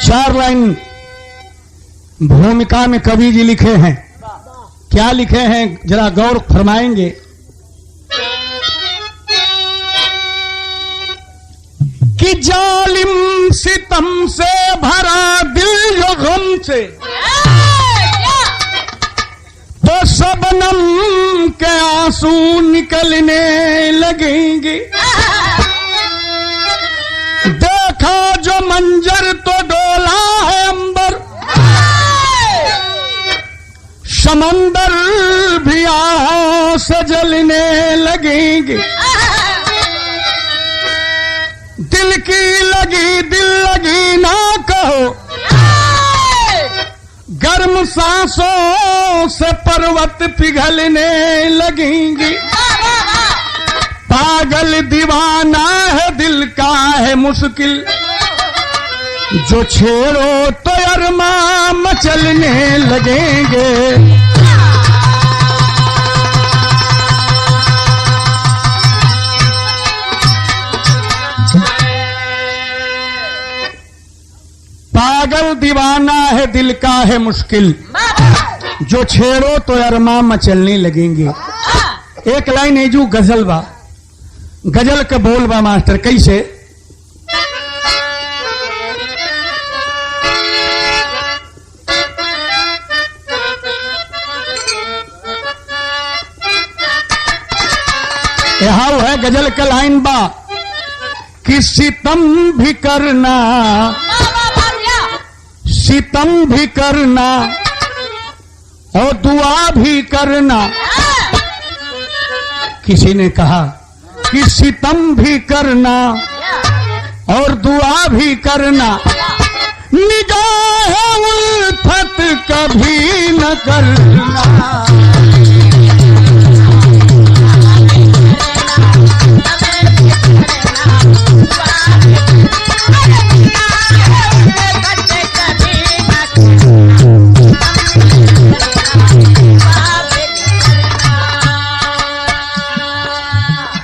4 line भूमिका में कवि जी लिखे हैं। क्या लिखे हैं जरा गौर फरमाएंगे। कि जालिम सितम से भरा दिल जो गम से, तो शबनम के आंसू निकलने लगेंगे। देखा जो मंजर तो डोला है अंबर, समंदर भी आहों से जलने लगेंगे। दिल लगी ना कहो, गर्म सांसों से पर्वत पिघलने लगेंगे। पागल दीवाना है दिल का है मुश्किल, जो छेड़ो तो अरमां मचलने लगेंगे। पागल दीवाना है दिल का है मुश्किल, जो छेड़ो तो अरमां मचलने लगेंगे। एक लाइन है जो गजल बा, गजल का बोल बा मास्टर कैसे। यहाँ है गजल का लाइन बा कि सितम भी करना, सितम भी करना और दुआ भी करना। किसी ने कहा कि सितम भी करना और दुआ भी करना, निगाह उल्फत कभी न करना।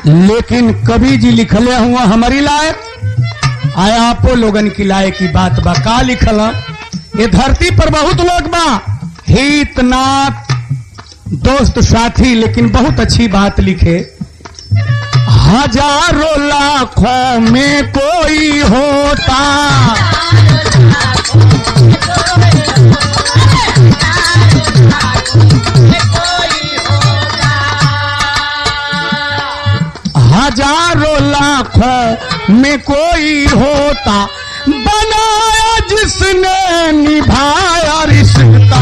लेकिन कवि जी लिखले हुआ हमारी लायक आया, आपो लोगन की लायक की बात बा। का लिखल ये धरती पर बहुत लोग बा, हित नात दोस्त साथी, लेकिन बहुत अच्छी बात लिखे। हजारों लाखों में कोई होता, हजारों लाखों में कोई होता, बनाया जिसने निभाया रिश्ता।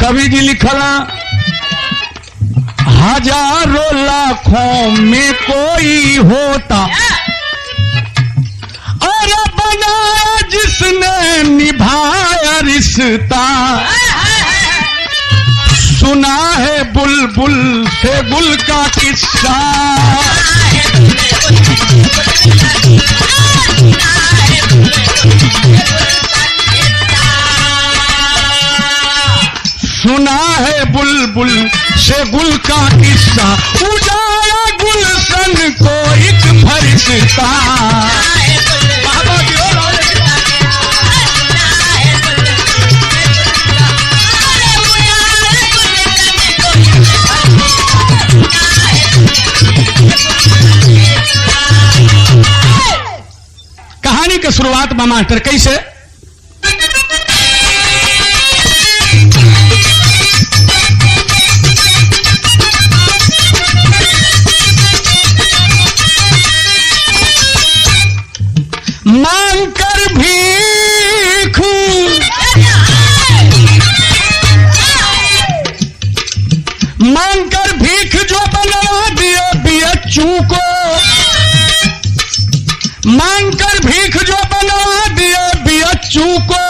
कवि जी लिखला हजारों लाखों में कोई होता, और बनाया जिसने निभाया रिश्ता। सुना है बुलबुल से गुल का किस्सा, सुना है बुलबुल से गुल का किस्सा, उजाला गुलशन को एक फरिश्ता। कहानी की शुरुआत में मास्टर कैसे। मांगकर भीख, मांगकर भीख जो बनवा दिए बियच्चू को, मांगकर भीख जो बनवा दिए बियच्चू को,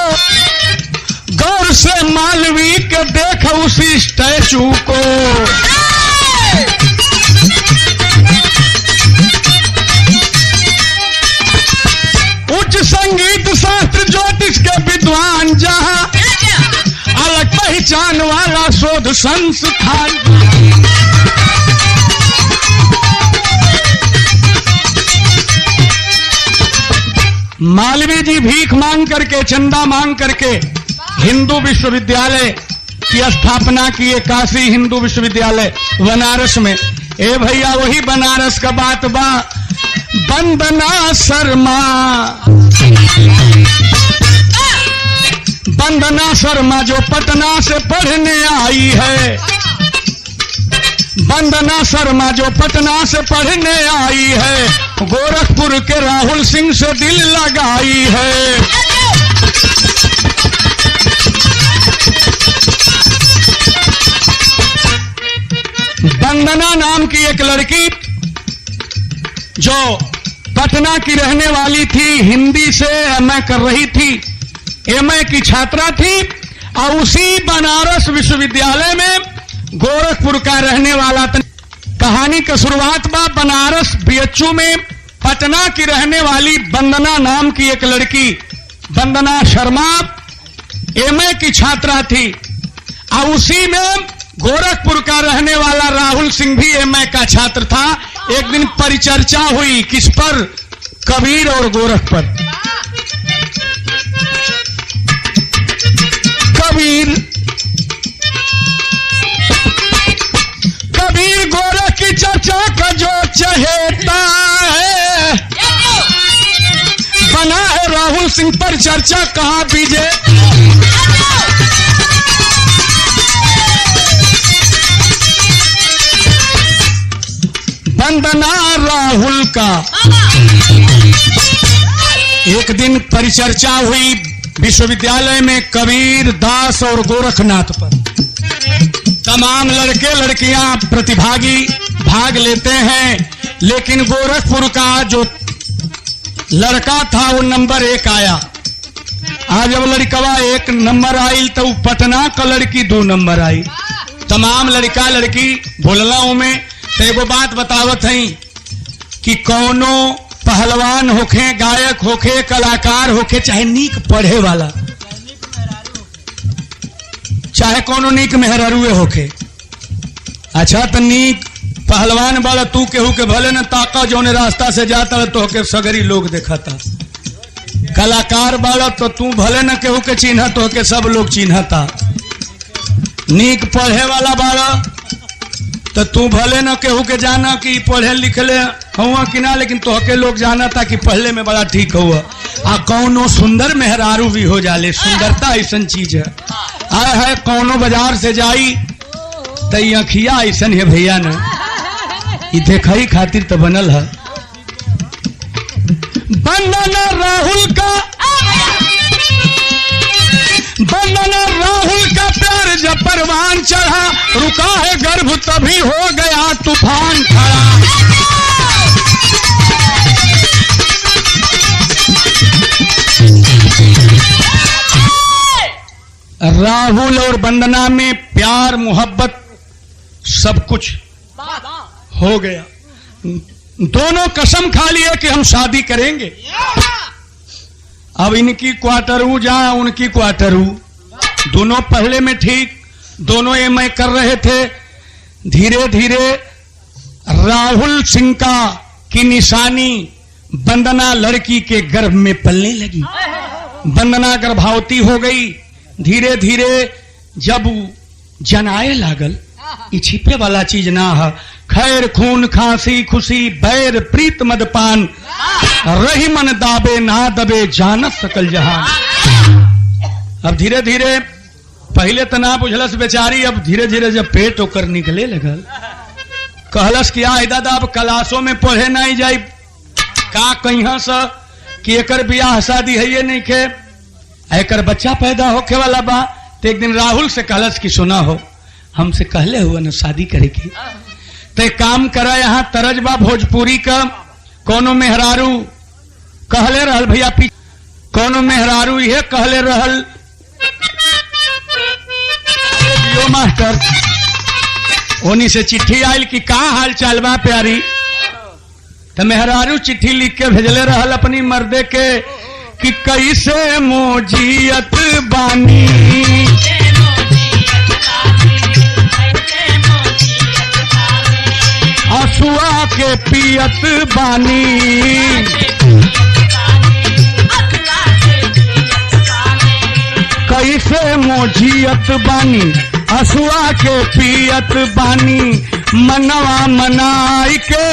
गौर से मालवी के देख उसी स्टैचू को। पहचान वाला शोध संस्थान। मालवीय जी भीख मांग करके, चंदा मांग करके हिंदू विश्वविद्यालय की स्थापना किए, काशी हिंदू विश्वविद्यालय बनारस में। ए भैया वही बनारस का बात बा। वंदना शर्मा, वंदना शर्मा जो पटना से पढ़ने आई है, वंदना शर्मा जो पटना से पढ़ने आई है, गोरखपुर के राहुल सिंह से दिल लगाई है। वंदना नाम की एक लड़की जो पटना की रहने वाली थी, हिंदी से एमए कर रही थी, एमए की छात्रा थी, और उसी बनारस विश्वविद्यालय में गोरखपुर का रहने वाला था। कहानी का शुरुआत बा बनारस बीएचयू में पटना की रहने वाली वंदना नाम की एक लड़की, वंदना शर्मा एमए की छात्रा थी, और उसी में गोरखपुर का रहने वाला राहुल सिंह भी एमए का छात्र था। एक दिन परिचर्चा हुई, किस पर? कबीर और गोरख पर। कबीर गोरख की चर्चा का जो चहेता है, बना है राहुल सिंह पर चर्चा कहां बीजे। वंदना राहुल का एक दिन परिचर्चा हुई विश्वविद्यालय में, कबीर दास और गोरखनाथ पर। तमाम लड़के लड़कियां प्रतिभागी भाग लेते हैं, लेकिन गोरखपुर का जो लड़का था वो नंबर 1 आया। आज जब लड़कवा 1 नंबर आई तो पटना का लड़की 2 नंबर आई। तमाम लड़का लड़की बोललाओं में तो एगो बात बतावत है कि कौनो पहलवान होखे, गायक होखे, कलाकार होखे, चाहे नीक पढ़े वाला, चाहे कोनो नीक मेहरारूए होखे। अच्छा तो नीक पहलवान वाला तू केहू के भले न ताका, जौने रास्ता से जाता तो के सगरी लोग देखता। कलाकार वाला तो तू भले न केहू के चिन्ह, तो के सब लोग चिन्हता। नीक पढ़े वाला वाला तो तू भले न केहू के जाना कि पढ़े लिखले हुआ कि ना, लेकिन तोहके लोग जाना था कि पढ़ले में बड़ा ठीक हुआ। आ कौनो सुंदर मेहरारू भी हो जाले। सुंदरता ऐसा चीज है। आए है कौनो बाजार से जाई तो अखिया ऐसा है भैया न, ये देखा ही खातिर तो बनल है। वंदना राहुल का, वंदना राहुल का प्यार जब परवान चढ़ा, रुका है गर्भ तभी हो गया तूफान खड़ा। राहुल और वंदना में प्यार मोहब्बत सब कुछ हो गया। दोनों कसम खा लिए कि हम शादी करेंगे। अब इनकी क्वार्टरू जहां उनकी क्वार्टरू, दोनों पहले में ठीक, दोनों एमए कर रहे थे। धीरे धीरे राहुल सिंह की निशानी वंदना लड़की के गर्भ में पलने लगी। वंदना गर्भवती हो गई। धीरे धीरे जब जनाए लागल, ये छिपे वाला चीज ना है। खैर खून खांसी खुशी बैर प्रीत मदपान, रही मन दाबे ना दबे जानत सकल जहान। अब धीरे धीरे, पहले तो ना बुझलस बेचारी, अब धीरे धीरे जब पेट होकर निकले लगल, कहलस कि आय दादा अब क्लासों में पढ़े नहीं जाई का कहिया से कि एकर बियाह शादी है ये नहीं के, एकर बच्चा पैदा होके वाला बा। तो एक दिन राहुल से कहलस कि सुना हो, हमसे कहले हुआ न शादी करे की, तो एक काम करा, यहाँ तरजबा भोजपुरी का कोनो मेहरारू कहले रहल भैया, कोनो मेहरारू ये कहले रहल मास्टर, उन्हीं से चिट्ठी आयल कि का हाल चाल बा प्यारी। तो मेहरारू चिट्ठी लिख के भेजले रहल अपनी मर्दे के कि कैसे मोजियत बानी, के पियत बानी, कैसे मोजियत बानी असुआ के पियत बानी, मनवा मनाई के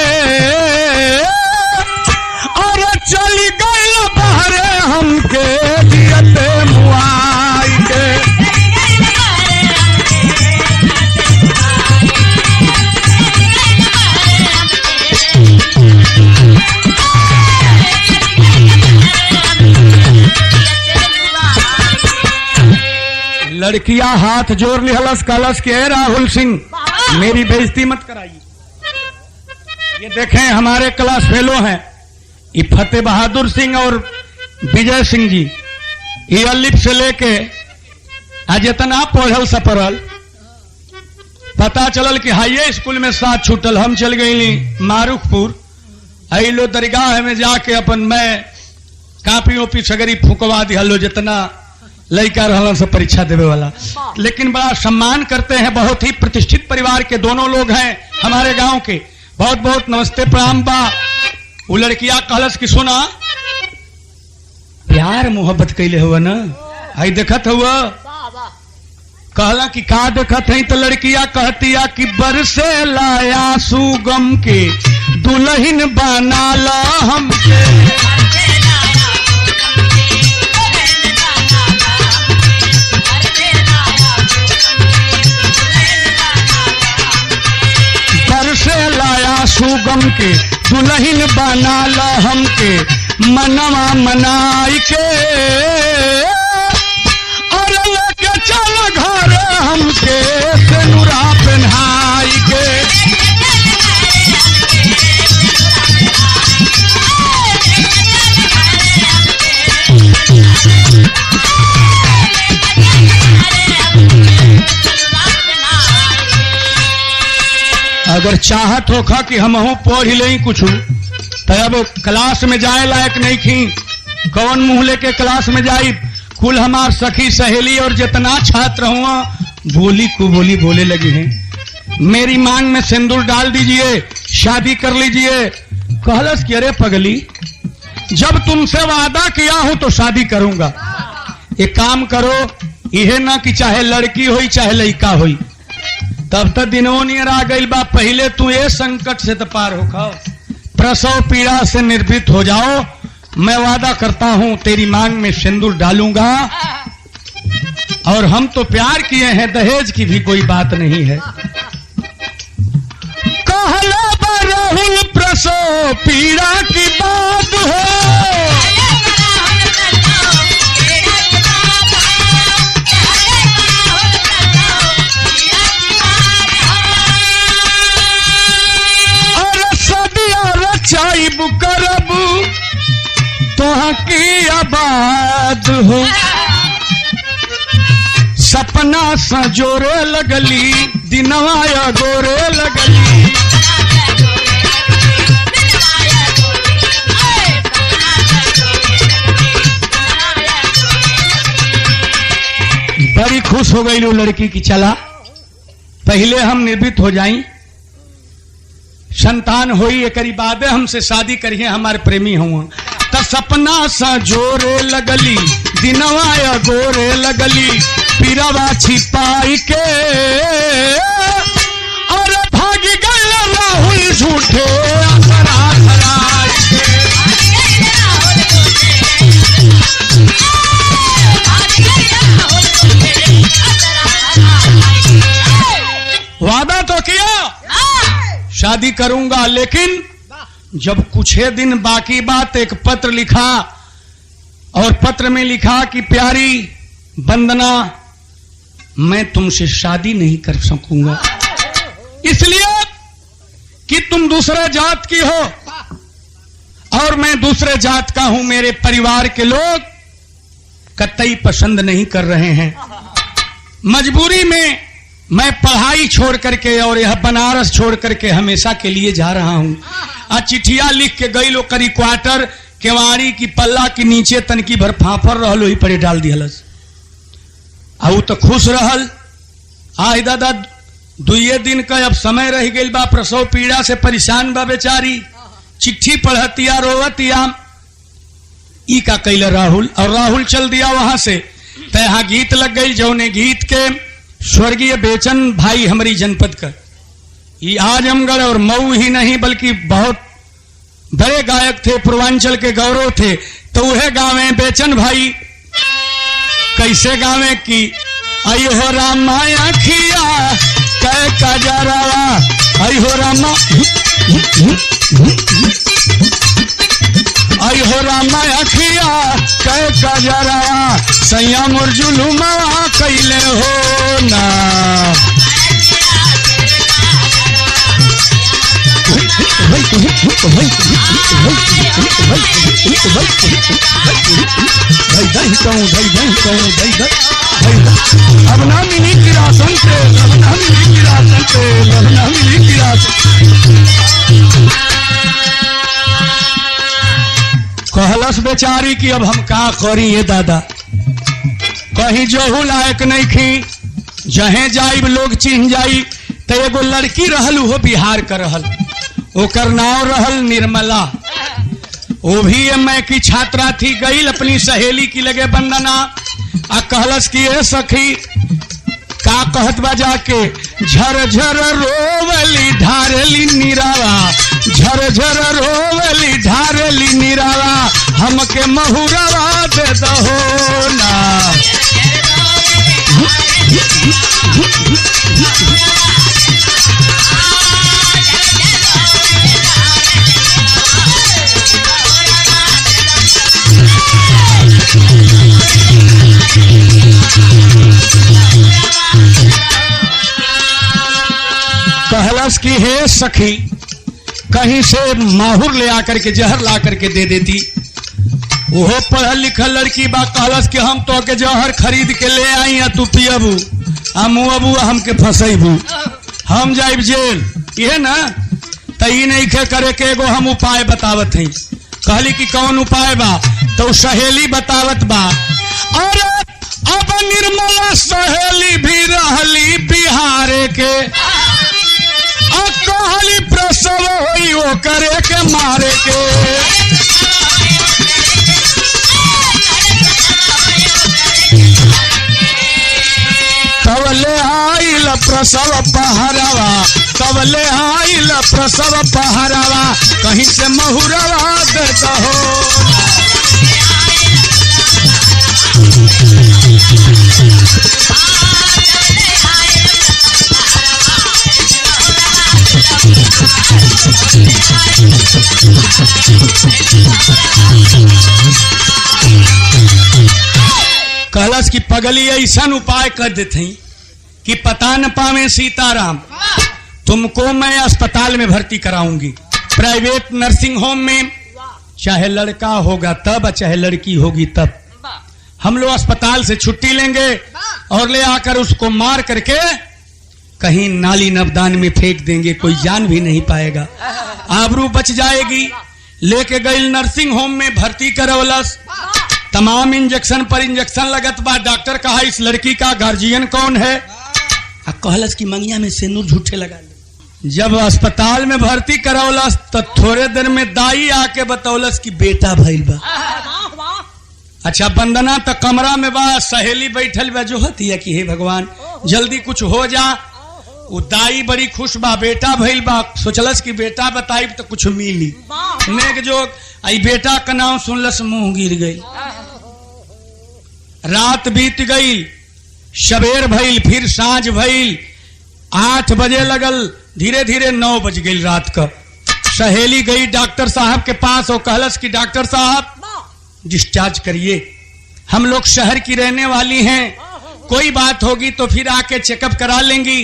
और चली गई बहरे हमके जियत मुआई के। लड़कियां हाथ जोड़ लिहलस कलश के राहुल सिंह मेरी बेइज्जती मत कराइए। ये देखें हमारे क्लास फेलो हैं ये फतेह बहादुर सिंह और विजय सिंह जी, ये अलिफ से लेके आज इतना पढ़ल सपरल पता चलल कि हाइये स्कूल में साथ छूटल। हम चल गई मारूखपुर अलो दरगाह में जाके अपन मैं कापी ओपी सगरी फुकवा दिहलो जितना लड़का रहला से परीक्षा देवे वाला। लेकिन बड़ा सम्मान करते हैं, बहुत ही प्रतिष्ठित परिवार के दोनों लोग हैं हमारे गांव के। बहुत बहुत नमस्ते प्रणाम बा। वो लड़किया कहलस कि सुना प्यार मोहब्बत कैले हुआ ना, आई देखत हुआ कहला कि का देखत है, तो लड़किया कहतिया कि बरसे लाया सुगम के दुल्हन बना ला हमके। बरसे लाया सुगम के दुल्हन बना ला हमके, मनवा मनाई के और लेके चल घर हमके सेनुरा पहनाई के। अगर चाहत होखा कि हमहू पढ़ ले कुछ तो अब क्लास में जाए लायक नहीं थी, कौन मुंह लेके क्लास में जाई। कुल हमार सखी सहेली और जितना छात्र हुआ बोली को बोली बोले लगी हैं, मेरी मांग में सिंदूर डाल दीजिए, शादी कर लीजिए। कहलस कि अरे पगली जब तुमसे वादा किया हूं तो शादी करूंगा। एक काम करो, यह ना कि चाहे लड़की होई चाहे लड़का होई, तब तक दिनों नियर आ गई बा। पहले तू ये संकट से तो पार होखा, प्रसव पीड़ा से निर्भीत हो जाओ। मैं वादा करता हूं तेरी मांग में सिंदूर डालूंगा। और हम तो प्यार किए हैं, दहेज की भी कोई बात नहीं है। कहला राहुल प्रसव पीड़ा की बात हो, चाइब करब तोहा की आबाद हो। सपना सजोरे लगली दिनवा गोरे लगली, बड़ी खुश हो गई वो लड़की की चला पहले हम निर्भीत हो जाई, संतान होई एक बादे हमसे शादी करिए, हमारे प्रेमी हुआ। तो सपना सा जोरे लगली दिनवा गोरे लगली, पीरावा छिपाई के और भागी गए राहुल झूठे असरा धराई के। वादा तो किया शादी करूंगा, लेकिन जब कुछ दिन बाकी बात एक पत्र लिखा और पत्र में लिखा कि प्यारी वंदना मैं तुमसे शादी नहीं कर सकूंगा, इसलिए कि तुम दूसरे जात की हो और मैं दूसरे जात का हूं। मेरे परिवार के लोग कतई पसंद नहीं कर रहे हैं। मजबूरी में मैं पढ़ाई छोड़ करके और यह बनारस छोड़ करके हमेशा के लिए जा रहा हूं। चिट्ठिया लिख के गई लो करी क्वार्टर केवाड़ी की पल्ला के नीचे तनकी भर फाफर रहल वही पड़े डाल दिहलस। तो खुश रहल। आई दादा दुए दिन का अब समय रह गई बा, प्रसव पीड़ा से परेशान बा बेचारी, चिट्ठी पढ़तिया रोवतिया। ई का कैल राहुल, और राहुल चल दिया वहां से। तहा गीत लग गई, जौने गीत के स्वर्गीय बेचन भाई हमारी जनपद का, ये आजमगढ़ और मऊ ही नहीं बल्कि बहुत बड़े गायक थे, पूर्वांचल के गौरव थे। तो वह गावे बेचन भाई, कैसे गावे की आई हो रामा अखिया कै कजरवा, आई हो रामा आई हो रामा अखिया कै कजरवा, सैया मुरजुलुमा कैले हो ना। अब ना मिली किरासन तेल, अब ना मिली किरासन तेल, अब ना मिली किरासन। कहलस बेचारी की अब हम का करी ये दादा, कहीं जोहू लायक नहीं खी, जहे जाइब लोग चिन्ह जाई। तो एगो लड़की रहल, वो बिहार का रहल, ओकर नाव रहल निर्मला, वो भी एमए की छात्रा थी। गई अपनी सहेली की लगे वंदना, आ कहलस की ए सखी का कहत बा जाके, झर झर रोवली ढारेली निरावा, झर झर रोवली ढारेली निरावा, हमके महुरवा दे दहो ना। कहलस की हे सखी कहीं से माहुर ले आकर के जहर ला करके दे देती। वो पढ़ल लिखल लड़की बा, कहलस कि हम तो के जहर खरीद के ले आई, तू पियबू आ मुअबू हमके फंसैबू, हम जाइब जेल, ये ना। तई नहीं खे करे के एगो हम उपाय बतावत हई। कहली कि कौन उपाय बा? तो सहेली बतावत बा, अरे अब निर्मला सहेली भी रहली बिहारे के, कहली प्रसव होई वो करे के मारे के, तवले आइल प्रसव पहरावा, तवले आइल प्रसव पहरावा, कहीं से महुरवा दे दहो। कहलस की पगली ऐसा उपाय कर देते कि पता न पावे सीताराम, तुमको मैं अस्पताल में भर्ती कराऊंगी, प्राइवेट नर्सिंग होम में, चाहे लड़का होगा तब चाहे लड़की होगी तब। हम लोग अस्पताल से छुट्टी लेंगे और ले आकर उसको मार करके कहीं नाली नवदान में फेंक देंगे, कोई जान भी नहीं पाएगा, आबरू बच जाएगी। लेके गई नर्सिंग होम में भर्ती करवलस, तमाम इंजेक्शन पर इंजेक्शन लगत बा। डॉक्टर कहा इस लड़की का गार्जियन कौन है? कहलस की मंगिया में सिंदूर झूठे लगा ले। जब अस्पताल में भर्ती करवलस तो थोड़े देर में दाई आके बतौलस की बेटा भइल बा। अच्छा वंदना तो कमरा में बा, सहेली बैठल बा जो हती है कि हे भगवान जल्दी कुछ हो जा। वो दाई बड़ी खुश बा, बेटा भइल बा, सोचलस कि बेटा बताई तो कुछ मिली। नेक जोग आई बेटा का नाम सुनलस मुंह गिर गई। रात बीत गई, सवेर भइल, फिर सांझ भइल, 8 बजे लगल, धीरे धीरे 9 बज गई रात का। सहेली गई डॉक्टर साहब के पास और कहलस कि डॉक्टर साहब डिस्चार्ज करिए, हम लोग शहर की रहने वाली हैं, कोई बात होगी तो फिर आके चेकअप करा लेंगी।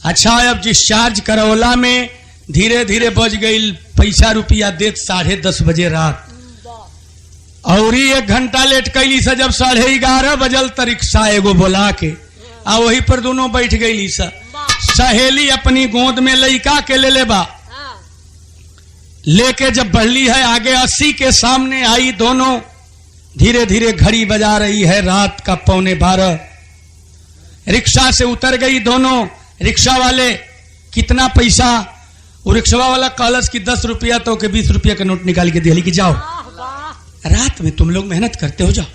अच्छा अब डिस्चार्ज करौला में धीरे धीरे बज गई, पैसा रुपया देत 10:30 बजे रात। और 1 घंटा लेट कैली से जब 11:30 बजल तो रिक्शा एगो बोला के आ वही पर दोनों बैठ गई। सहेली अपनी गोद में लइका के ले बा, लेके जब बढ़ली है आगे 80 के सामने आई, दोनों धीरे धीरे घड़ी बजा रही है, रात का 11:15। रिक्शा से उतर गई दोनों, रिक्शा वाले कितना पैसा, वो रिक्शा वाला कहलस कि 10 रुपया तो के 20 रुपया का नोट निकाल के दिया कि जाओ रात में तुम लोग मेहनत करते हो जाओ।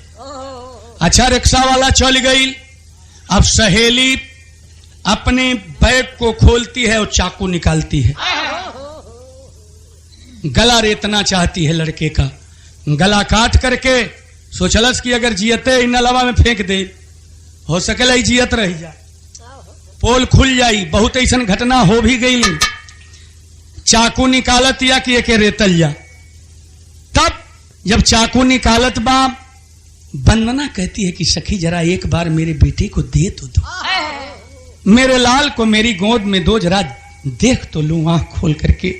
अच्छा रिक्शा वाला चल गई। अब सहेली अपने बैग को खोलती है और चाकू निकालती है, गला रेतना चाहती है लड़के का। गला काट करके सोचलस कि अगर जियते इन नलवा में फेंक दे, हो सकेला ही जियत रह जाए, पोल खुल जाई। बहुत ऐसा घटना हो भी गई। चाकू निकालत या कि एके रेतल जा। तब जब चाकू निकालत बा, वंदना कहती है कि सखी जरा एक बार मेरे बेटे को दे तो दो, मेरे लाल को मेरी गोद में दो, जरा देख तो लूं आंख खोल करके,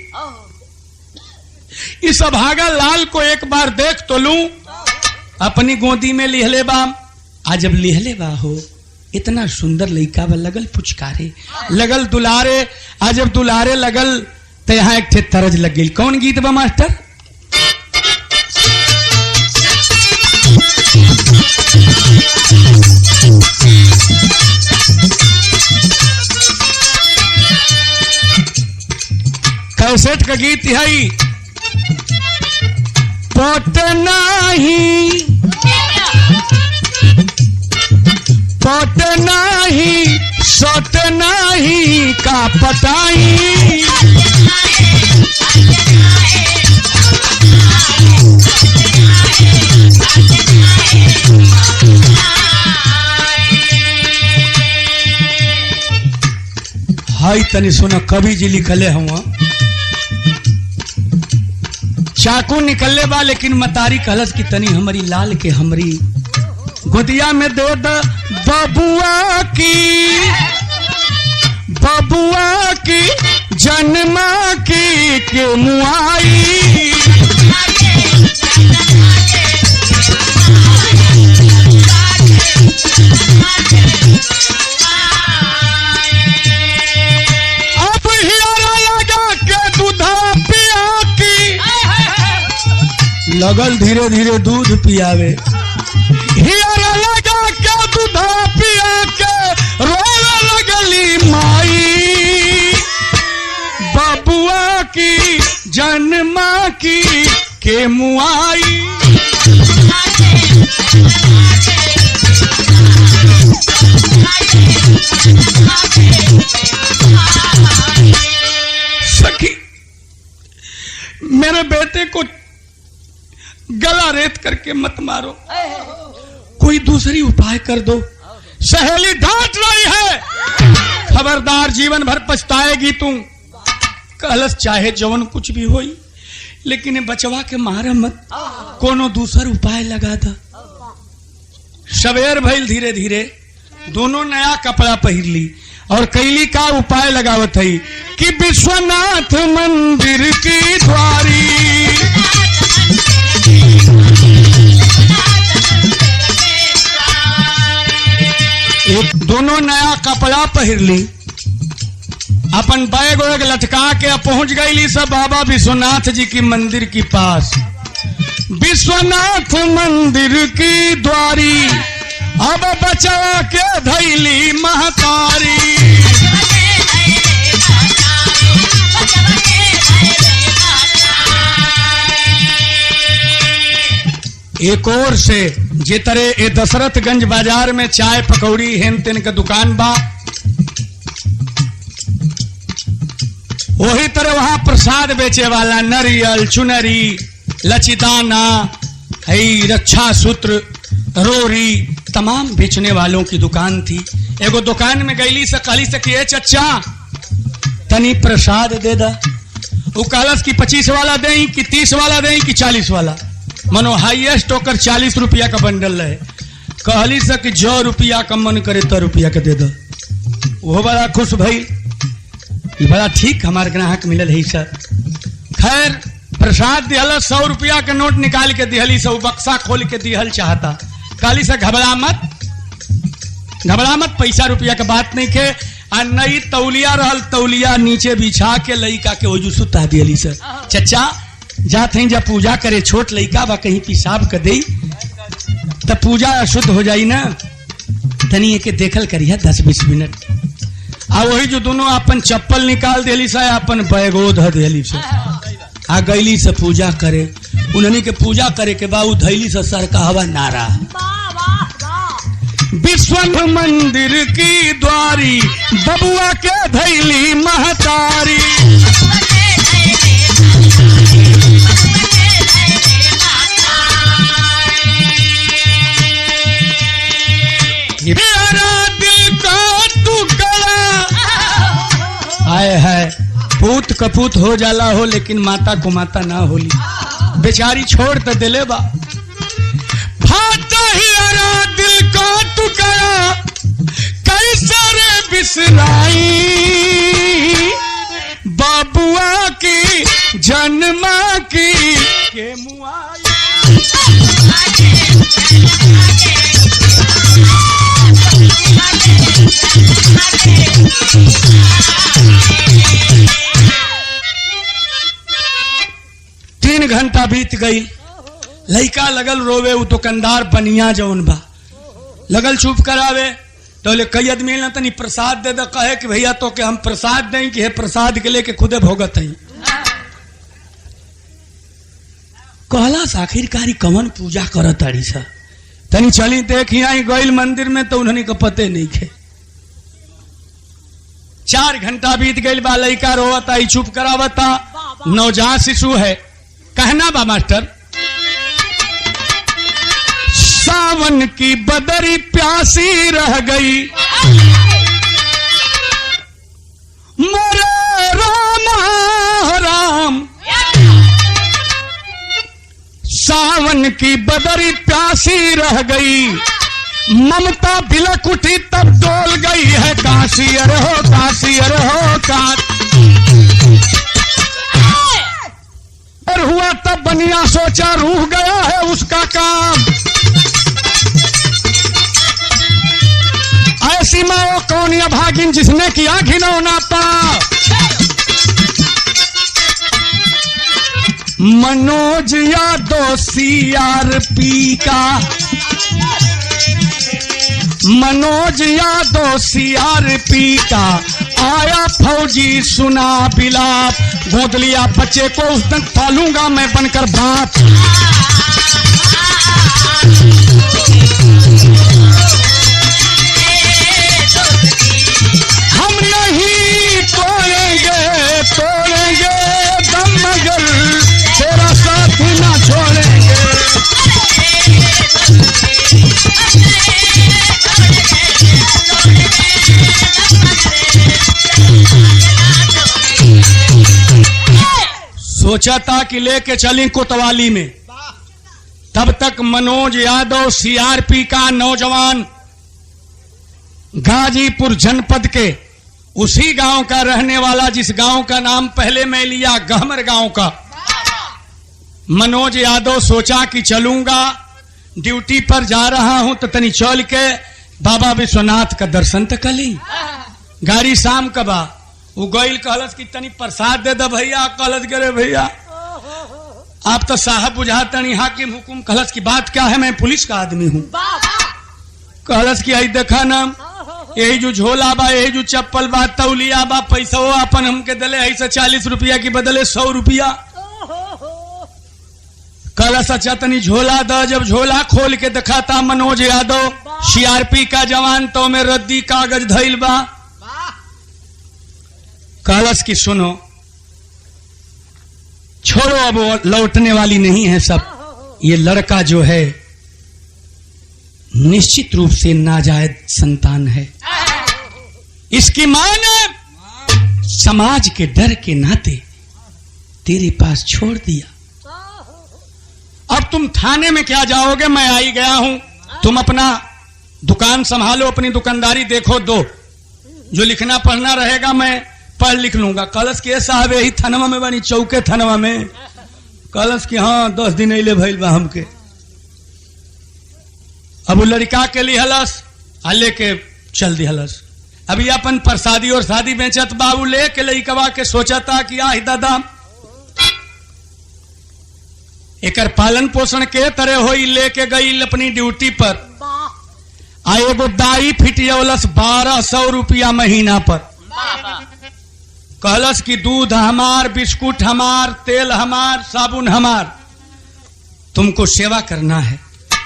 इस अभागा लाल को एक बार देख तो लूं। अपनी गोदी में लिहले बा। आज जब लिहले बा हो, इतना सुंदर लड़का बा, लगल पुचकारे, लगल दुलारे। आज जब दुलारे लगल तो यहाँ एक ठे तरज लग गई। कौन गीत बा मास्टर? कैसेट का गीत है। पटना ही सटना ही का पटाई, हाई तनी सुना कवि जी लिखले हुआ। चाकू निकलने बा लेकिन मतारी कहलस कि तनी हमारी लाल के हमरी गोदिया में दे द बबुआ की जन्मा की के मुआई। अब हियारा लगा के दूधा पिया की, लगल धीरे धीरे दूध पियावे। हियारा लगा के दूधा पिया के रोने लगली माई, बबुआ की जन्मा की के मुआई। सखी मेरे बेटे को गला रेत करके मत मारो, कोई दूसरी उपाय कर दो। सहेली डांट रही है, खबरदार जीवन भर पछताएगी तू। कहलस चाहे जवन कुछ भी होई, लेकिन बचवा के मारा मत, कोनो दूसर उपाय लगा दा। सवेर भइल, धीरे धीरे दोनों नया कपड़ा पहिर ली और कैली का उपाय लगावत है कि विश्वनाथ मंदिर की द्वारी, एक दोनों नया कपड़ा पहिर ली, अपन बैग वैग लटका के पहुंच गई सब बाबा विश्वनाथ जी की मंदिर के पास। विश्वनाथ मंदिर की द्वारी, अब बचा के धैली महतारी। एक और से जे तरह ए दशरथगंज बाजार में चाय पकौड़ी हेन तेन का दुकान बा, वही तरह वहां प्रसाद बेचे वाला नरियल, चुनरी, लचिदाना, रक्षा सूत्र, रोरी, तमाम बेचने वालों की दुकान थी। एगो दुकान में गईली से कहली से कि चचा तनी प्रसाद दे दा। वो कहलस कि 25 वाला दें कि 30 वाला दें कि 40 वाला। मनो हाईएस्ट होकर 40 रुपया का बंडल रहे। कहली से कि जो रुपया का मन करे तो रुपया के दे दो। वो बड़ा खुश भई, बड़ा ठीक हमारे ग्राहक मिलल है सर। खैर प्रसाद दिहल, 100 रुपया का नोट निकाल के दिहली से, बक्सा खोल के दिहल चाहता। कहली से घबरा मत, पैसा रुपया का बात नहीं के। आ नई तौलिया रहल, तौलिया नीचे बिछा के लइका के ओजू सुता दिहली सर। चचा जात हैं जब पूजा करे, छोट लइका बा कहीं पिसाब कर दे तब पूजा अशुद्ध हो जाई ना, तनी के देखल करिया 10-20 मिनट। आ वही जो दोनों अपन चप्पल निकाल देली सा अपन बैगो ध देली से आ गईली से पूजा करे। उन्हनी के पूजा करे के बाद धैली से सरकावा नारा विश्व मंदिर की द्वारी बबुआ के धैली महतारी। दिल का टुकड़ा आए है पूत कपूत हो जाला हो लेकिन माता को माता ना होली बेचारी छोड़ तो दिले बा। फाटा ही दिल का टुकड़ा कैसे रे बिसराई बाबुआ की जन्मा की के मुआई। 3 घंटा बीत गई। लड़का लगल रोवे। वो दुकानदार बनिया जौन बा लगल चुप करावे तो ले कई आदमी ना तनी प्रसाद दे दे कहे कि भैया तो के हम प्रसाद दें कि हे प्रसाद के लेके खुदे भोगत है। कहला आखिरकारी कवन पूजा करत ताड़ी सा तनी चली देखी आई गईल मंदिर में तो उन्होंने को पते नहीं खे। 4 घंटा बीत गई बा। लड़का रोवता ही चुप करावता। नवजात शिशु है। कहना बा मास्टर सावन की बदरी प्यासी रह गई मोरे राम राम। सावन की बदरी प्यासी रह गई ममता बिलक उठी तब डोल गई है काशी अरे हो और हुआ तब बनिया सोचा रूह गया है उसका काम। ऐसी माँ वो कौन या भागिन जिसने किया घिनौना पाप। मनोज यादव सीआरपी का मनोज यादव सीआरपी का आया फौजी सुना बिलाप गोद लिया बच्चे को उस दिन पालूंगा मैं बनकर बाप। हम नहीं तोड़ेंगे दम मगर तेरा साथ ना छोड़ेंगे। सोचा था कि लेके चलें कोतवाली में। तब तक मनोज यादव सीआरपी का नौजवान गाजीपुर जनपद के उसी गांव का रहने वाला जिस गांव का नाम पहले मैं लिया गहमर गांव का मनोज यादव सोचा कि चलूंगा ड्यूटी पर जा रहा हूं तो तनी चल के बाबा विश्वनाथ का दर्शन तो कर ली। गाड़ी शाम का बा वो गईल कहलस कि तनी प्रसाद दे दे भैया। कहलस करे भैया आप तो साहब बुझाता नहीं हाकिम हुकुम। कहलस की बात क्या है मैं पुलिस का आदमी हूँ। कहलस की आई देखा ना यही जो झोला बा यही जो चप्पल बा तौलिया बा पैसा वो अपन हमके दले ऐसा 40 रुपया की बदले 100 रुपया। कहलस अच्छा तनी झोला द। जब झोला खोल के दिखाता मनोज यादव सीआरपी का जवान तो में रद्दी कागज धइल बा। कहलस की सुनो छोड़ो अब वो लौटने वाली नहीं है सब। ये लड़का जो है निश्चित रूप से नाजायज संतान है। इसकी मां ने समाज के डर के नाते तेरे पास छोड़ दिया। अब तुम थाने में क्या जाओगे मैं आई गया हूं। तुम अपना दुकान संभालो अपनी दुकानदारी देखो दो जो लिखना पढ़ना रहेगा मैं पढ़ लिख लूंगा। कलश के साहब यही थनवा में बनी चौके थनवा में। कलश की हाँ 10 दिन अले भइल बा हमके। अब वो लड़का के लिए हलस आ लेके चल दी हलस। अभी अपन प्रसादी और शादी बेचत बाबू लेके लड़कवा के सोचता कि आही दादा एकर पालन पोषण के तरह होई। लेके गई अपनी ड्यूटी पर आ एगो दाई फिटियौलस 1200 रुपया महीना पर। कहलस कि दूध हमार, बिस्कुट हमार, तेल हमार, साबुन हमार, तुमको सेवा करना है।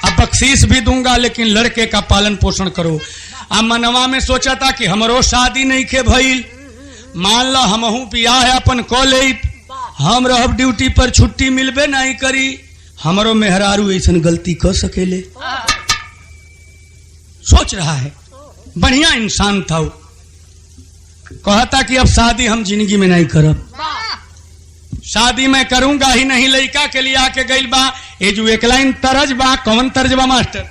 अब बख्शीश भी दूंगा लेकिन लड़के का पालन पोषण करो। अब मनवा में सोचा था कि हमरो शादी नहीं के भइल, मान लो हमहू बियाह है अपन कॉलेज, हम रहब ड्यूटी पर, छुट्टी मिलबे नहीं करी, हमरो मेहरारू ऐसन गलती कर सकेले। सोच रहा है, बढ़िया इंसान था वो। कहता कि अब शादी हम जिंदगी में नहीं करब, शादी मैं करूंगा ही नहीं। लड़का के लिए आके गइल बा, ये जो एक लाइन तरज बा, कौन तर्ज बा मास्टर?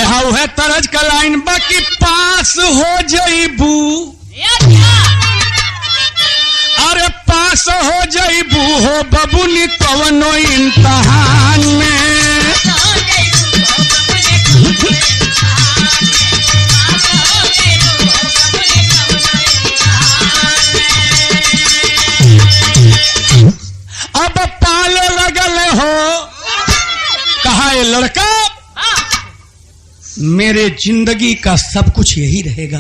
हाउ है तरज का लाइन बा कि पास हो जईबू, अरे पास हो जईबू हो बबुनी कवनो इम्तहान में। अब पाले लगल हो, कहा ये लड़का मेरे जिंदगी का सब कुछ यही रहेगा।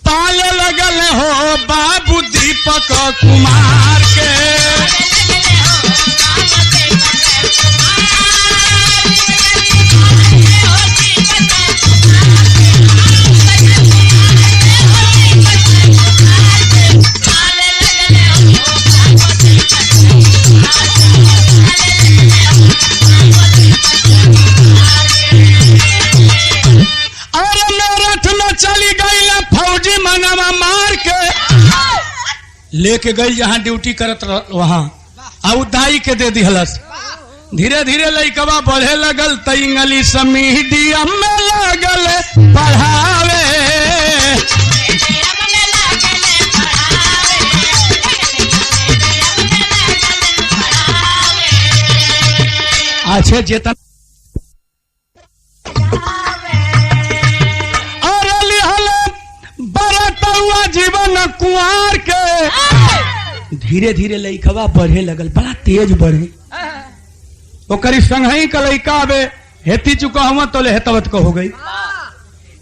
पाले लगल हो बाबू दीपक कुमार के, चली गई फौजी मनवा मार के, लेके गई जहां ड्यूटी करत वहां, उदाई के दे दिहलस। धीरे धीरे लइकवा बढ़े लगल, त इंग्लिश मीडियम में लगल पढ़ावे। अच्छे जेतन जीवन कुआर के, धीरे धीरे लइकवा बढ़े लगल, बड़ा तेज बढ़े। ओकरी संगही का लइका आवे, हेती चुका हुआ तो लेहतवत को हो गई।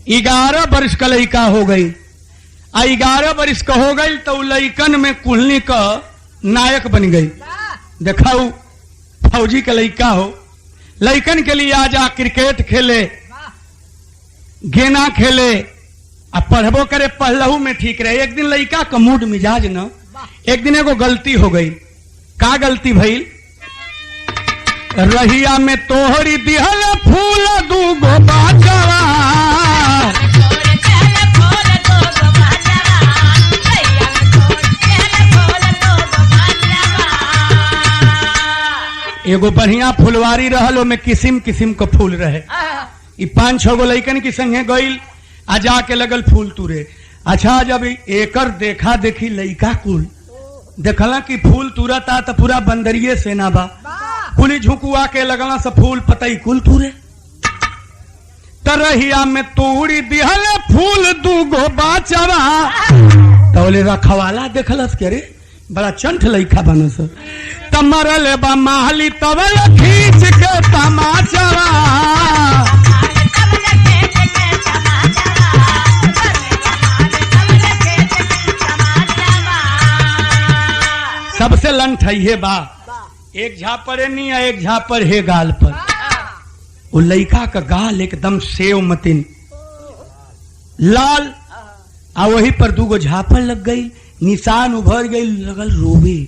11 वर्ष का लइका हो गई। 11 वर्ष का हो गई तो लइकन में कुलनी का नायक बन गई। देखाऊ फौजी का लइका हो, लइकन के लिए आजा क्रिकेट खेले, गेना खेले, अब पढ़बो करे, पढ़लहू में ठीक रहे। एक दिन लड़का का मूड मिजाज न, एक दिन एगो गलती हो गई। का गलती भइल? रहिया में तोहरी दिहल फूल दूगो बाजवा, एगो बढ़िया फुलवारी रहल, ओमे किसिम किसिम का फूल रहे। 5-6 गो लइकन की संगे गइल, आ जाके लगल फूल तुरे। अच्छा, जब एकर देखा देखी लइका कुल देखला कि फूल तुरता तो पूरा बंदरिये सेना बा, कुली झुकुआ के लगला से फूल पतई कुल तुरे। तरहिया में तोड़ी दिहल फूल दूगो बाचवा, तौले रखवाला देखलस के रे बड़ा चंठ लइका बनस, तमरल बा माहली तवल खींच के तमाचवा। सबसे लंठइये बा, एक झापर नहीं है, एक झापर है गाल पर। वो लइका का गाल एकदम सेव मतिन लाल, आ वही पर 2 गो झापर लग गई, निशान उभर गई, लगल रोवे।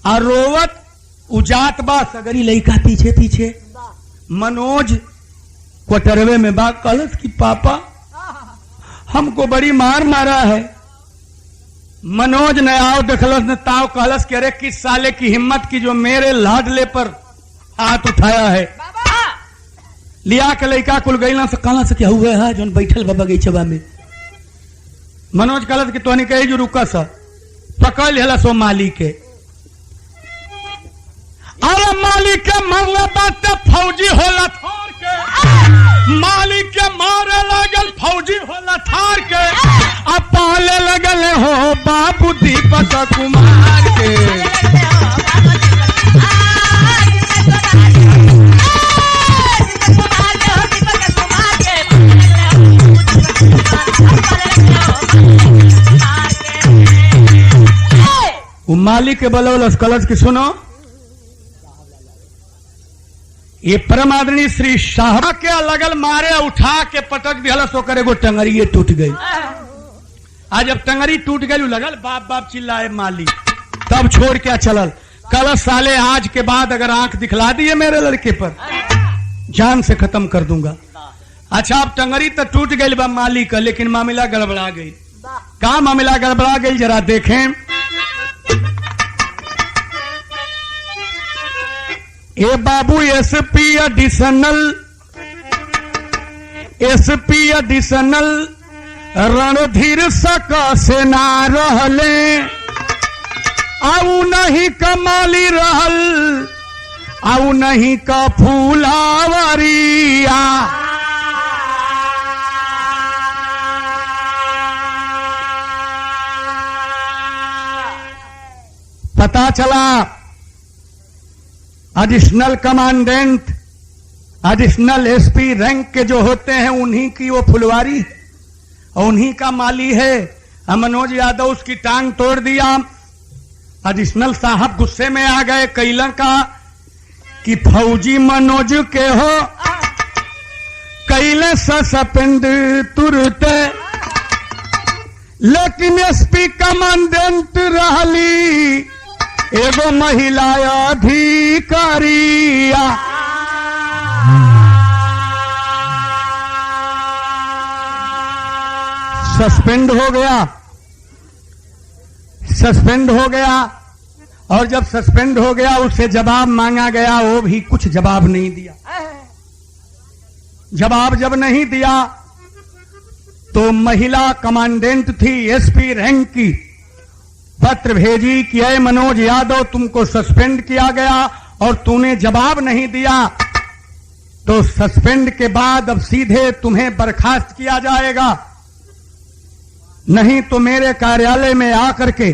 आ रोवत उजात बा सगरी लइका पीछे पीछे। मनोज क्वार्टरवे में बा, कहलस कि पापा हमको बड़ी मार मारा है। मनोज ने आओ देखलस ने ताव, कहलस कि अरे किस साले की हिम्मत की जो मेरे लाडले पर हाथ उठाया है। लिया के लइका कुल गईला से कहला से क्या हुआ है जो बैठल बा बगीचवा में। मनोज कहलस कि तोहनी कही जो रुका सा, पकड़ लेला सो माली के। अरे मालिक के मरला बात फौजी होला थार के, मालिक के मारे लगल फौजी होला थार के, अब पाले लगल हो बाबू दीपक कुमार के। मालिक के बलौलस कलश की सुनो, ये परम आदरणीय श्री साहब के लगल मारे उठा के पटक दिहलस ओकर एगो टंगरी टूट गई। आज जब टंगरी टूट गई लगल बाप बाप चिल्लाए मालिक, तब छोड़ क्या चलल कल साले आज के बाद अगर आंख दिखला दिए मेरे लड़के पर जान से खत्म कर दूंगा। अच्छा अब टंगरी तो टूट गई बा मालिक का, लेकिन मामला गड़बड़ा गई। का मामला गड़बड़ा गई जरा देखें। ए बाबू एसपी एडिशनल रणधीर सका से ना रहले, आऊ नहीं कमाली रहल, आऊ नहीं का फूलावरिया। पता चला additional commandant, additional SP rank के जो होते हैं उन्हीं की वो फुलवारी है और उन्हीं का माली है। मनोज यादव उसकी टांग तोड़ दिया। एडिशनल साहब गुस्से में आ गए कैलन का कि फौजी मनोज के हो कैले सस्पेंड तुरते, लेकिन एसपी कमांडेंट रहली एगो महिला अधिकारिया। सस्पेंड हो गया और जब सस्पेंड हो गया उससे जवाब मांगा गया, वो भी कुछ जवाब नहीं दिया। जवाब जब नहीं दिया तो महिला कमांडेंट थी एसपी रैंक की, पत्र भेजी कि अय मनोज यादव तुमको सस्पेंड किया गया और तूने जवाब नहीं दिया, तो सस्पेंड के बाद अब सीधे तुम्हें बर्खास्त किया जाएगा, नहीं तो मेरे कार्यालय में आकर के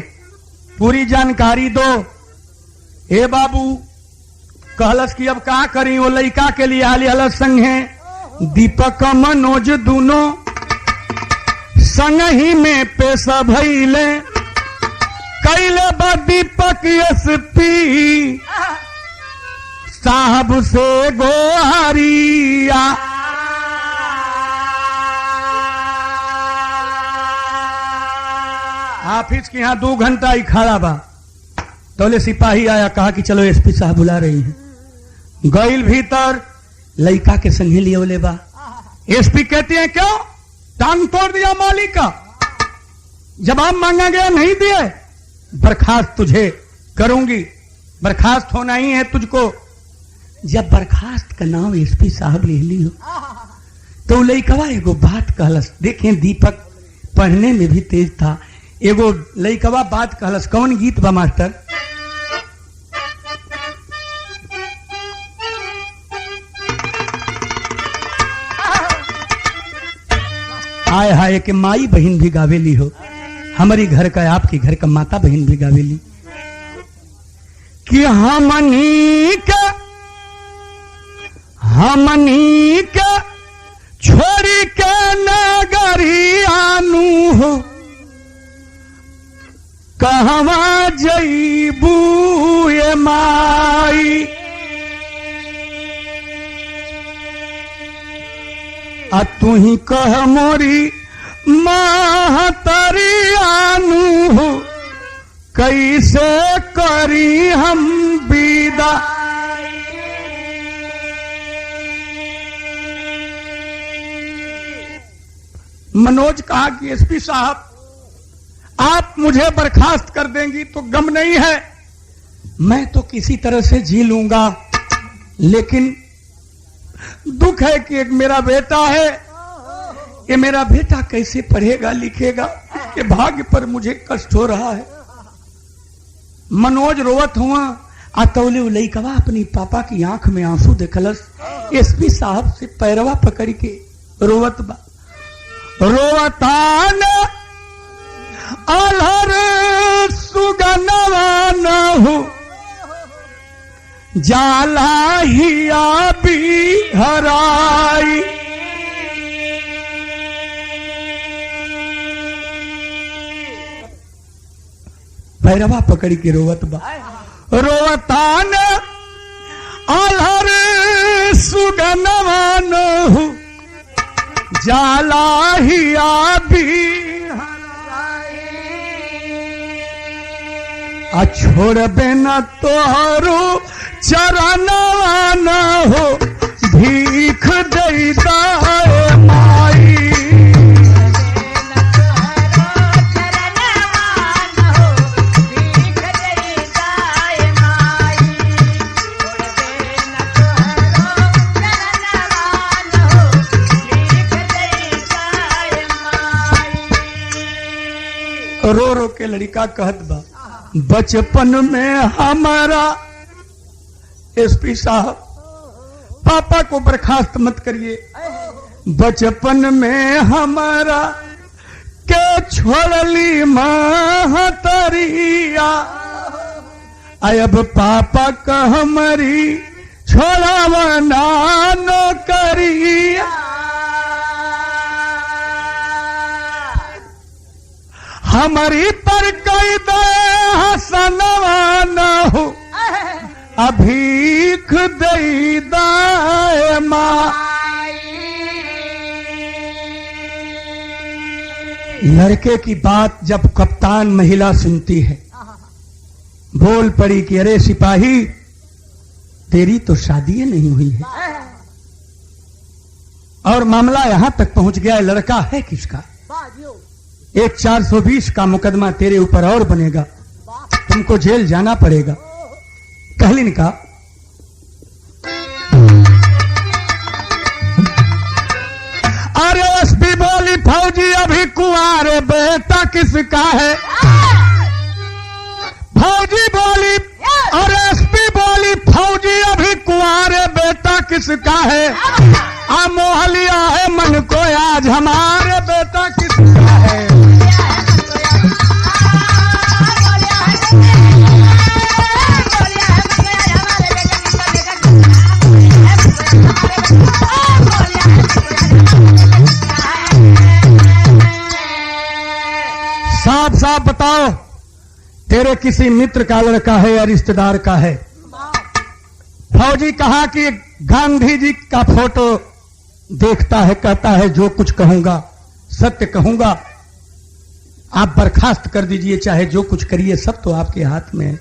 पूरी जानकारी दो। ए बाबू कहलस कि अब का करी, वो लड़का के लिए आली अलग संग है, दीपक मनोज दोनों संग ही में पेशा भइले, कैले बा दीपक एसपी साहब से गोहारिया। ऑफिस के यहां 2 घंटा ही खड़ा बा, तोले सिपाही आया, कहा कि चलो एसपी साहब बुला रही हैं। गईल भीतर लड़का के संगे लिए बोले बा। एसपी कहते हैं क्यों टांग तोड़ दिया मालिक का, जवाब मांगा गया नहीं दिए, बर्खास्त तुझे करूंगी, बर्खास्त होना ही है तुझको। जब बर्खास्त का नाम एसपी साहब ले ली हो तो लड़कवा एगो बात कहलस। देखें दीपक पढ़ने में भी तेज था। एगो लड़कवा बात कहलस, कौन गीत बा मास्टर? आय हाय के माई बहन भी गावेली हो, हमारी घर का आपकी घर का माता बहन भी गावेली कि हमनी के छोड़ी के नगरी आनू हो, कहवा जईबू ये माई, आ तू ही कह मोरी महतरी आनू हो, कैसे करी हम विदा। मनोज कहा कि एसपी साहब आप मुझे बर्खास्त कर देंगी तो गम नहीं है, मैं तो किसी तरह से जी लूंगा, लेकिन दुख है कि एक मेरा बेटा है, ये मेरा बेटा कैसे पढ़ेगा लिखेगा, इसके भाग्य पर मुझे कष्ट हो रहा है। मनोज रोवत हुआ आतौले लइकवा अपनी पापा की आंख में आंसू देखलस, एसपी साहब से पैरवा पकड़ के रोवत बा। रोवतान अलहर सुगनवा न हो, जाला हिया भी हराई। पैरवा पकड़ी के रोवत बा, रोवतान आलर सुगनवान जाला हिया भी आ छोड़बे न तोहरो चरणवान हो भीख दैदा माई। रो रो के लड़का कहत बा, बचपन में हमारा एसपी साहब पापा को बर्खास्त मत करिए, बचपन में हमारा के छोड़ली महतरिया, अब पापा का हमारी छोड़ावना नौकरिया। हमारी पर कई दे हसनवा न हो अभीख दई दाए माँ। लड़के की बात जब कप्तान महिला सुनती है, बोल पड़ी कि अरे सिपाही, तेरी तो शादी नहीं हुई है और मामला यहां तक पहुंच गया है, लड़का है किसका? एक 420 का मुकदमा तेरे ऊपर और बनेगा, तुमको जेल जाना पड़ेगा। कहली ने कहा, अरे एसपी बोली फौजी अभी कुंवारे बेटा किसका है? फौजी बोली, अरे एसपी बोली फौजी अभी कुंवारे बेटा किसका है? आ मोह लिया है मन को आज हमारे बेटा किसका है? साफ साफ बताओ, तेरे किसी मित्र का लड़का है या रिश्तेदार का है? फौजी कहा कि गांधी जी का फोटो देखता है, कहता है जो कुछ कहूंगा सत्य कहूंगा, आप बर्खास्त कर दीजिए, चाहे जो कुछ करिए सब तो आपके हाथ में है।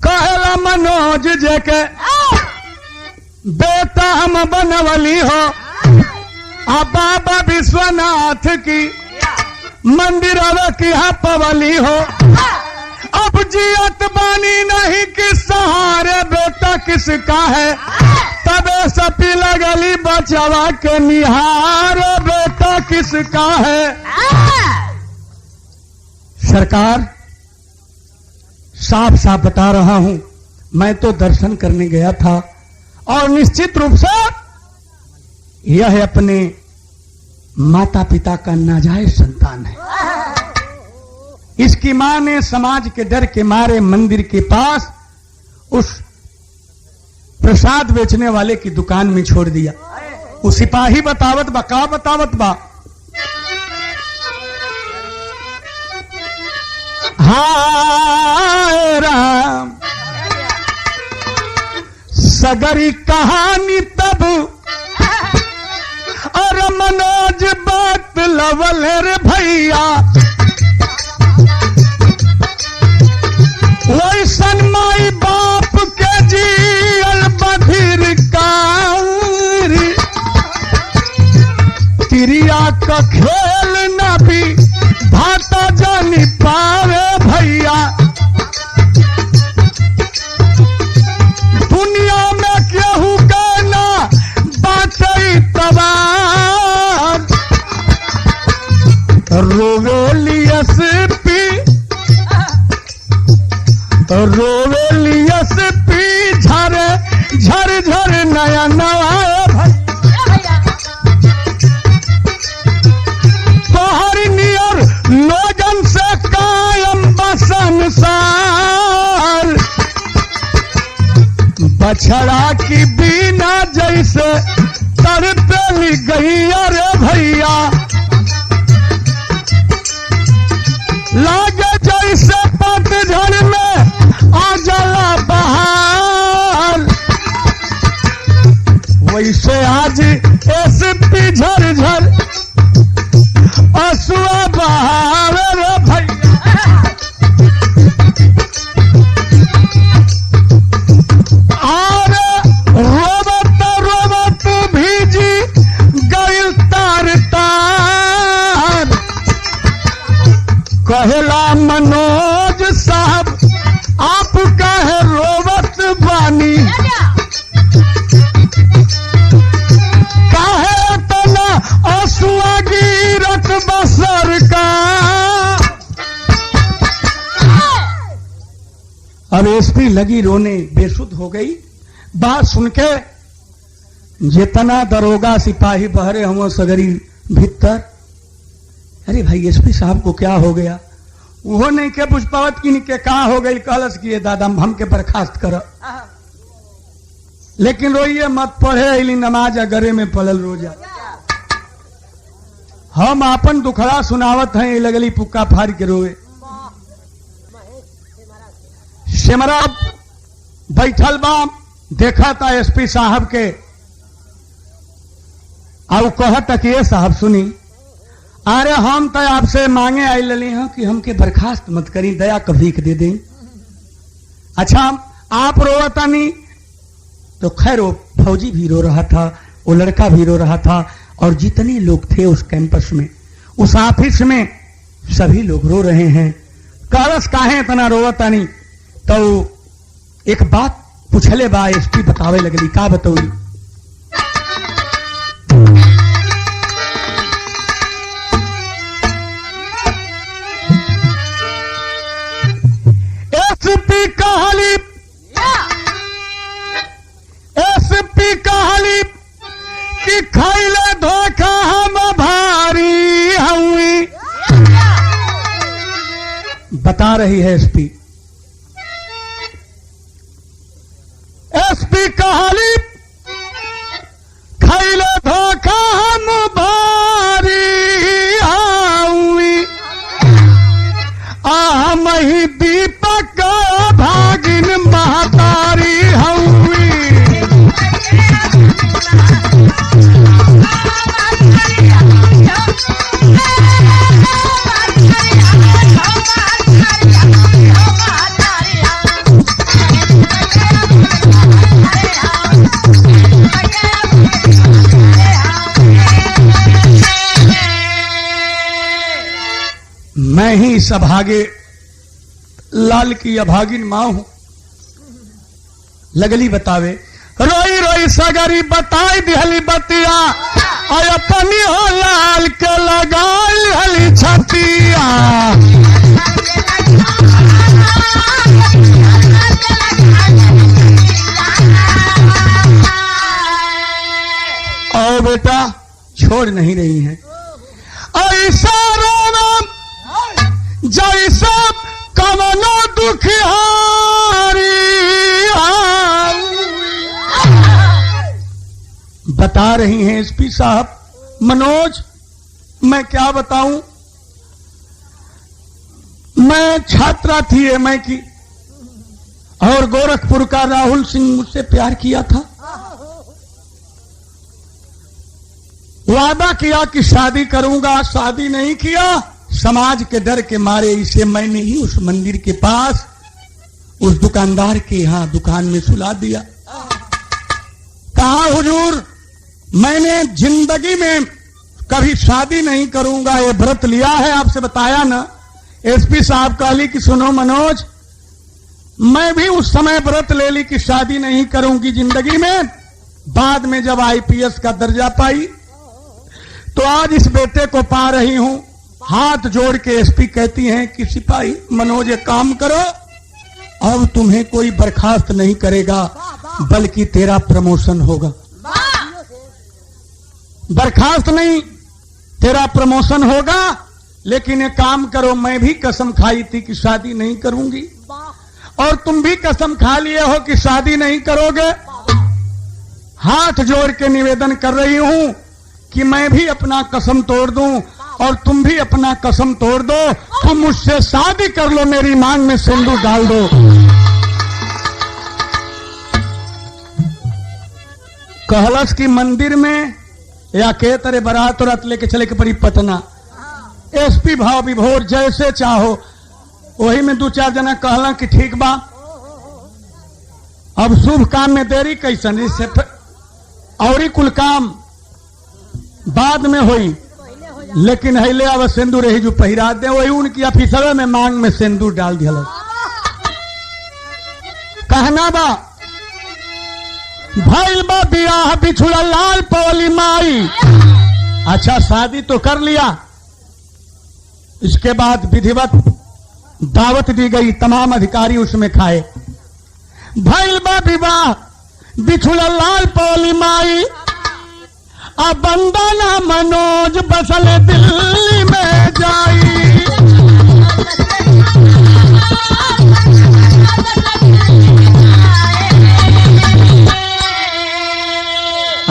कहला मनोज जे के बेटा हम बनवली हो, आ बाबा विश्वनाथ की मंदिर की पवली हो, अब जियत बानी नहीं कि सहारे बेटा किसका है? तबे सपी लगली बचवा के निहार बेटा किसका है? सरकार साफ साफ बता रहा हूं, मैं तो दर्शन करने गया था और निश्चित रूप से यह अपने माता पिता का नाजायज संतान है। इसकी मां ने समाज के डर के मारे मंदिर के पास उस प्रसाद बेचने वाले की दुकान में छोड़ दिया। वो सिपाही बतावत बा, का बतावत बा, हाय राम सगरी कहानी तब और मनोज बात लवल रे भैया, वैसन माई बाप के जियल बधिर कारी, तिरिया का खेल न भी भाता जानी पावे भैया। दुनिया में केहू का ना बाचई तबार, रोवेलियस पी रोवेलियस पी झर झर झर नया नवा तोहर नियर लोगन से कायम बसंसार, बछड़ा की बिना जैसे तड़पेली गई अरे भैया, लागे जैसे कैसे आज एसपी झरझर असुआ बहावे रे भैया। और रोबत रोबत भीजी गइल तार तार। कहेला मनोज साहब आप काहे रोबत बानी, काहे तना असुआ गिरत बसर का। अब एसपी लगी रोने, बेसुध हो गई। बात सुन के जितना दरोगा सिपाही बहरे हुआ सगरी भीतर, अरे भाई एसपी साहब को क्या हो गया? वो नहीं के पुष्पावत की के कहा हो गई, कलश किए दादा हमके बर्खास्त कर। लेकिन रोइए मत, पढ़े अली नमाज अगरे में पड़ल रोजा। हम आपन दुखड़ा सुनावत हैं, लगली पुक्का फाड़ के रोए। सिमरा बैठल बा, देखा था एसपी साहब के, और कहता कि ये साहब सुनी, अरे हम तो आपसे मांगे आई लली हैं कि हमके बर्खास्त मत करी, दया कभी दे दें। अच्छा आप रोता नहीं तो खैर, वो फौजी भी रो रहा था, वो लड़का भी रो रहा था, और जितने लोग थे उस कैंपस में, उस ऑफिस में, सभी लोग रो रहे हैं। कलश काहे इतना रोता नहीं? तो एक बात पूछले बा, एसपी बतावे लगली। का बतौली? एसपी कहली कि खैले धोखा हम भारी हुई। बता रही है एसपी। एसपी कहली खैले धोखा हम भारी हुई। हम ही दीपक भागिन महतारी हुई। मैं ही सभागे लाल की अभागिन मां हूं। लगली बतावे, रोई रोई सगरी बताई दिहली बतिया, और अपनी हो लाल के लगाई हली छतिया। और बेटा छोड़ नहीं रही है। ऐसा रोना जैसा कमनो दुखियारी। बता रही हैं एसपी साहब। मनोज, मैं क्या बताऊं, मैं छात्रा थी एमए की, और गोरखपुर का राहुल सिंह मुझसे प्यार किया था। वादा किया कि शादी करूंगा, शादी नहीं किया। समाज के डर के मारे इसे मैंने ही उस मंदिर के पास उस दुकानदार के यहां दुकान में सुला दिया। कहा हुजूर, मैंने जिंदगी में कभी शादी नहीं करूंगा, ये व्रत लिया है, आपसे बताया ना। एसपी साहब कहली कि सुनो मनोज, मैं भी उस समय व्रत ले ली कि शादी नहीं करूंगी जिंदगी में। बाद में जब आईपीएस का दर्जा पाई तो आज इस बेटे को पा रही हूं। हाथ जोड़ के एसपी कहती हैं कि सिपाही मनोज, एक काम करो, अब तुम्हें कोई बर्खास्त नहीं करेगा, बल्कि तेरा प्रमोशन होगा। बर्खास्त नहीं, तेरा प्रमोशन होगा। लेकिन एक काम करो, मैं भी कसम खाई थी कि शादी नहीं करूंगी, और तुम भी कसम खा लिए हो कि शादी नहीं करोगे। हाथ जोड़ के निवेदन कर रही हूं कि मैं भी अपना कसम तोड़ दूं, और तुम भी अपना कसम तोड़ दो। तुम मुझसे शादी कर लो, मेरी मांग में सिंदूर डाल दो। कहलस की मंदिर में या के तरह बारात रात लेके चले के पड़ी पटना। एसपी भाव विभोर जैसे चाहो। वही में 2-4 जना कहला कि ठीक बा, अब शुभ काम में देरी कैसन, इससे और कुल काम बाद में होई, लेकिन hele अब सिंदूर ही जो पहिरा दे। वही उनकी ऑफिसर में मांग में सिंदूर डाल दिया। कहना बा भइल बा बियाह बिछुड़ा लाल पवली माई। अच्छा शादी तो कर लिया, इसके बाद विधिवत दावत दी गई, तमाम अधिकारी उसमें खाए। भइल बा विवाह बिछुड़ा लाल पवली माई, अब बंदना मनोज बसल दिल्ली में जाई।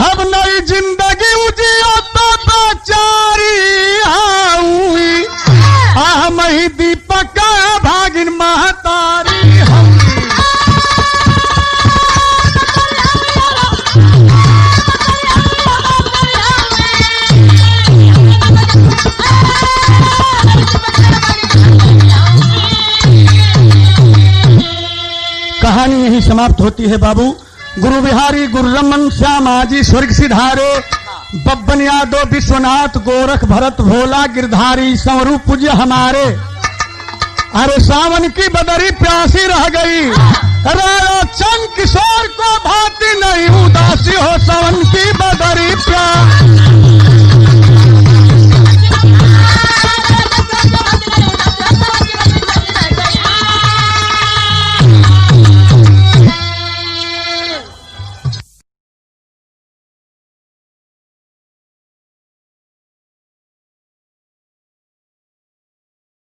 अब नई जिंदगी उजियो तो बेचारी हुई, हम ही दीपक भागिन महतारी हम। कहानी यही समाप्त होती है बाबू। गुरु बिहारी, गुरु रमन, श्यामाजी स्वर्ग सिधारे, बब्बन यादव, विश्वनाथ, गोरख, भरत, भोला, गिरधारी, संवरू पूज्य हमारे। अरे सावन की बदरी प्यासी रह गई, राजा चंद किशोर को भाती नहीं उदासी हो, सावन की बदरी प्यासी।